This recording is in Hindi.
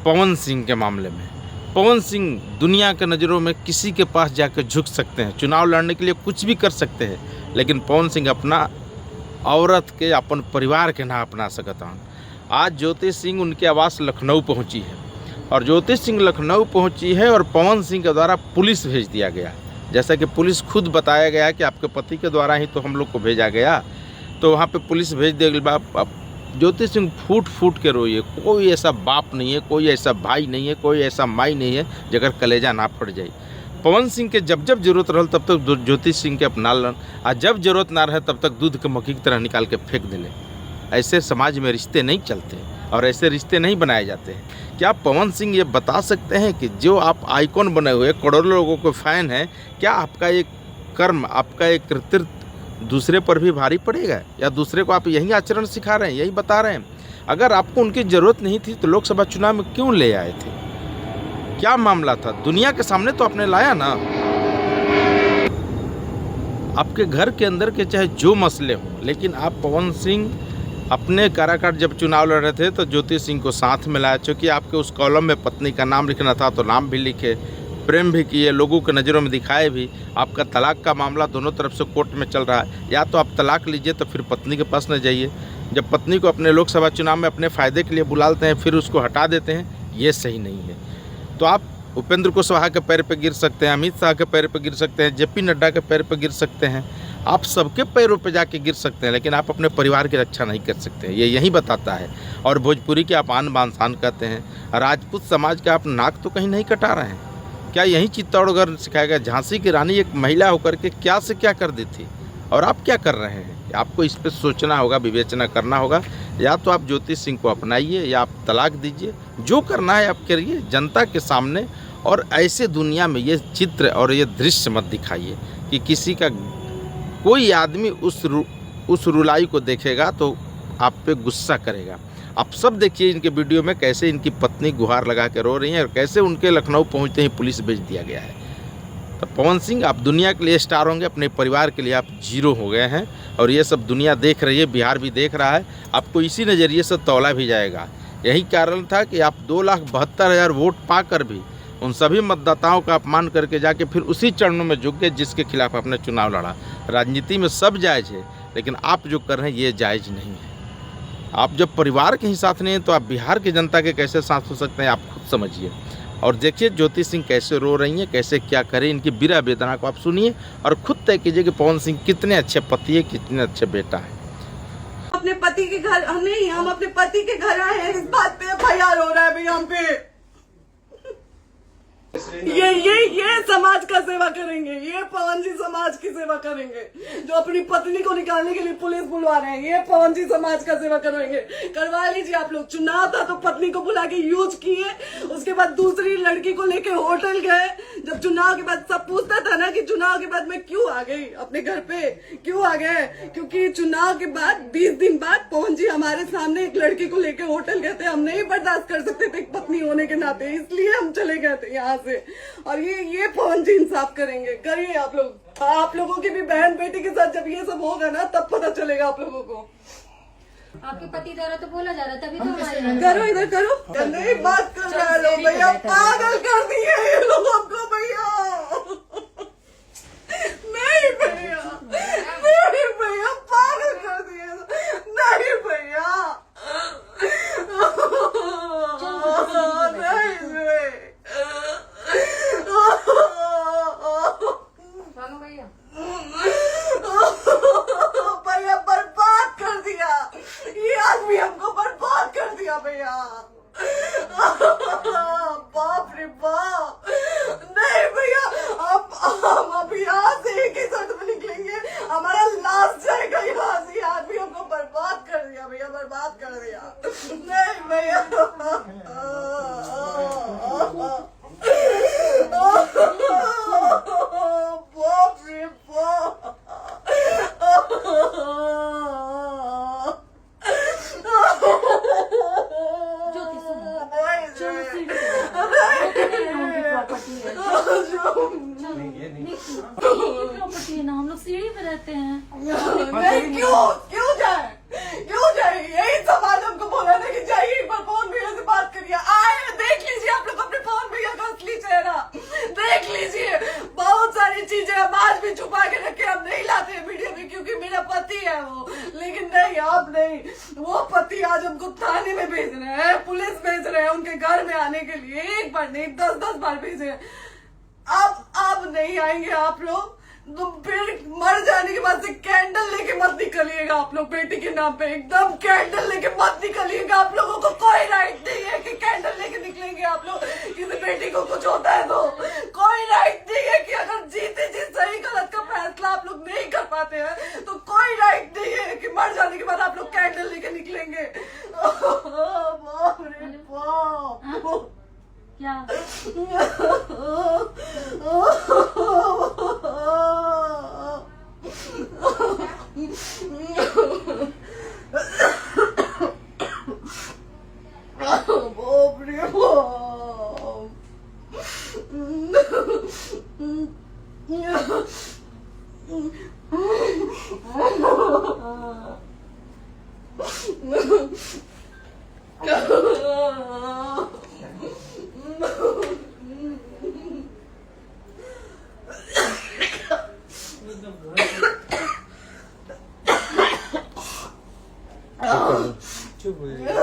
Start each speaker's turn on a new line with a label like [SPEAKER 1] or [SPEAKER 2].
[SPEAKER 1] पवन सिंह के मामले में। पवन सिंह दुनिया के नज़रों में किसी के पास जाकर झुक सकते हैं, चुनाव लड़ने के लिए कुछ भी कर सकते हैं, लेकिन पवन सिंह अपना औरत के अपन परिवार के ना अपना सकता हूँ। आज ज्योति सिंह उनके आवास लखनऊ पहुँची है और ज्योति सिंह लखनऊ पहुँची है और पवन सिंह के द्वारा पुलिस भेज दिया गया। जैसा कि पुलिस खुद बताया गया कि आपके पति के द्वारा ही तो हम लोग को भेजा गया, तो वहाँ पे पुलिस भेज देगी। ज्योति सिंह फूट फूट के रोइए। कोई ऐसा बाप नहीं है, कोई ऐसा भाई नहीं है, कोई ऐसा माई नहीं है जगह कलेजा ना फट जाए। पवन सिंह के जब जब जरूरत रहा तब तक ज्योति सिंह के अपना लन, और जब जरूरत ना रहे तब तक दूध के मक्खी की तरह निकाल के फेंक दे ले। ऐसे समाज में रिश्ते नहीं चलते और ऐसे रिश्ते नहीं बनाए जाते हैं। क्या पवन सिंह ये बता सकते हैं कि जो आप आइकॉन बने हुए करोड़ों लोगों के फैन हैं, क्या आपका एक कर्म, आपका एक कृतित्व दूसरे पर भी भारी पड़ेगा, या दूसरे को आप यही आचरण सिखा रहे हैं, यही बता रहे हैं? अगर आपको उनकी ज़रूरत नहीं थी तो लोकसभा चुनाव में क्यों ले आए थे? क्या मामला था? दुनिया के सामने तो आपने लाया ना। आपके घर के अंदर के चाहे जो मसले हों, लेकिन आप पवन सिंह अपने काराकाट जब चुनाव लड़ रहे थे तो ज्योति सिंह को साथ में लाया। चूँकि आपके उस कॉलम में पत्नी का नाम लिखना था तो नाम भी लिखे, प्रेम भी किए, लोगों के नज़रों में दिखाए भी। आपका तलाक का मामला दोनों तरफ से कोर्ट में चल रहा है। या तो आप तलाक लीजिए तो फिर पत्नी के पास न जाइए। जब पत्नी को अपने लोकसभा चुनाव में अपने फ़ायदे के लिए बुलाते हैं फिर उसको हटा देते हैं, ये सही नहीं है। तो आप उपेंद्र कुशवाहा के पैर पर गिर सकते हैं, अमित शाह के पैर पर गिर सकते हैं, जेपी नड्डा के पैर पर गिर सकते हैं, आप सबके पैरों पे जाके गिर सकते हैं, लेकिन आप अपने परिवार की रक्षा नहीं कर सकते। ये यही बताता है। और भोजपुरी के आप आन बान शान कहते हैं, राजपूत समाज का आप नाक तो कहीं नहीं कटा रहे हैं। क्या यही चित्तौड़गढ़ सिखाया गया? झांसी की रानी एक महिला होकर के क्या से क्या कर दी थी, और आप क्या कर रहे हैं? आपको इस पर सोचना होगा, विवेचना करना होगा। या तो आप ज्योति सिंह को अपनाइए या आप तलाक दीजिए, जो करना है आप करिए जनता के सामने। और ऐसे दुनिया में ये चित्र और ये दृश्य मत दिखाइए कि किसी का कोई आदमी उस रुलाई को देखेगा तो आप पे गुस्सा करेगा। आप सब देखिए इनके वीडियो में कैसे इनकी पत्नी गुहार लगा के रो रही हैं और कैसे उनके लखनऊ पहुंचते ही पुलिस भेज दिया गया है। तो पवन सिंह, आप दुनिया के लिए स्टार होंगे, अपने परिवार के लिए आप जीरो हो गए हैं। और ये सब दुनिया देख रही है, बिहार भी देख रहा है। आपको इसी नज़रिए से तौला भी जाएगा। यही कारण था कि आप 2,72,000 वोट पाकर भी उन सभी मतदाताओं का अपमान करके जाके फिर उसी चरणों में झुक गए जिसके खिलाफ आपने चुनाव लड़ा। राजनीति में सब जायज़ है, लेकिन आप जो कर रहे हैं ये जायज़ नहीं है। आप जब परिवार के ही साथ नहीं हैं तो आप बिहार की जनता के कैसे साथ हो सकते हैं? आप खुद समझिए। और देखिए ज्योति सिंह कैसे रो रही हैं, कैसे क्या करें, इनकी विरह वेदना को आप सुनिए और खुद तय कीजिए कि पवन सिंह कितने अच्छे पति है, कितने अच्छे बेटा है।
[SPEAKER 2] अपने पति के घर हम अपने पति के घर आए हैं, इस बात पे FIR हो रहा है भैया हम पे। ये समाज का सेवा करेंगे, ये पवन जी समाज की सेवा करेंगे। जो अपनी पत्नी को निकालने के लिए पुलिस बुलवा रहे हैं, ये पवन जी समाज का सेवा करेंगे। करवा लीजिए आप लोग। चुनाव था तो पत्नी को बुला के यूज किए, उसके बाद दूसरी लड़की को लेके होटल गए। जब चुनाव के बाद सब पूछता था ना कि चुनाव के बाद मैं क्यों आ गई अपने घर पे, क्यों आ गए? क्योंकि चुनाव के बाद 20 दिन बाद पवन जी हमारे सामने एक लड़की को लेके होटल गए थे। हम नहीं बर्दाश्त कर सकते थे पत्नी होने के नाते, इसलिए हम चले गए थे यहाँ से। और ये पवन जी इंसाफ करेंगे। करिए आप लोग। आप लोगों की भी बहन बेटी के साथ जब ये सब होगा ना तब पता चलेगा आप लोगों को।
[SPEAKER 3] आपके पति द्वारा तो बोला जा रहा था, अभी तो हमारे
[SPEAKER 2] करो इधर करो। नहीं बात कर रहे लोग भैया, पागल कर दिए ये लोग हमको भैया। नहीं भैया, नहीं भैया, पागल कर दिए। नहीं भैया, भैया बर्बाद कर दिया ये आदमी, हमको बर्बाद कर दिया भैया। बाप रे बाप। नहीं भैया, हम अभी यहाँ से एक ही शर्त में निकलेंगे, हमारा लास्ट जाएगा यहाँ से। आदमी हमको बर्बाद कर दिया भैया, बर्बाद कर दिया। नहीं भैया, बाप रे बाप।
[SPEAKER 3] प्रॉपर्टी है ना, हम लोग सीढ़ी पे रहते हैं।
[SPEAKER 2] क्यों जाए? यही समाज हमको बोला था कि जाइए एक बार फोन भैया से बात करिए। आए देख उनके घर में आने के लिए, एक बार नहीं 10-10 बार भेजे हैं। अब नहीं आएंगे आप लोग तो फिर मर जाने के बाद से कैंडल लेके मत निकलिएगा आप लोग बेटी के नाम पे, एकदम कैंडल लेके मत निकलिएगा। आप लोगों को कोई राइट नहीं है कि कैंडल लेके निकलेंगे आप लोग। किसी बेटी को कुछ होता है तो कोई राइट नहीं है कि अगर जीते जी सही गलत का फैसला आप लोग नहीं कर पाते हैं तो कोई राइट नहीं है कि मर जाने के बाद आप लोग कैंडल लेके निकलेंगे। बाप रे बाप,
[SPEAKER 3] क्या
[SPEAKER 2] बाप रे
[SPEAKER 4] चुप हो जाइए।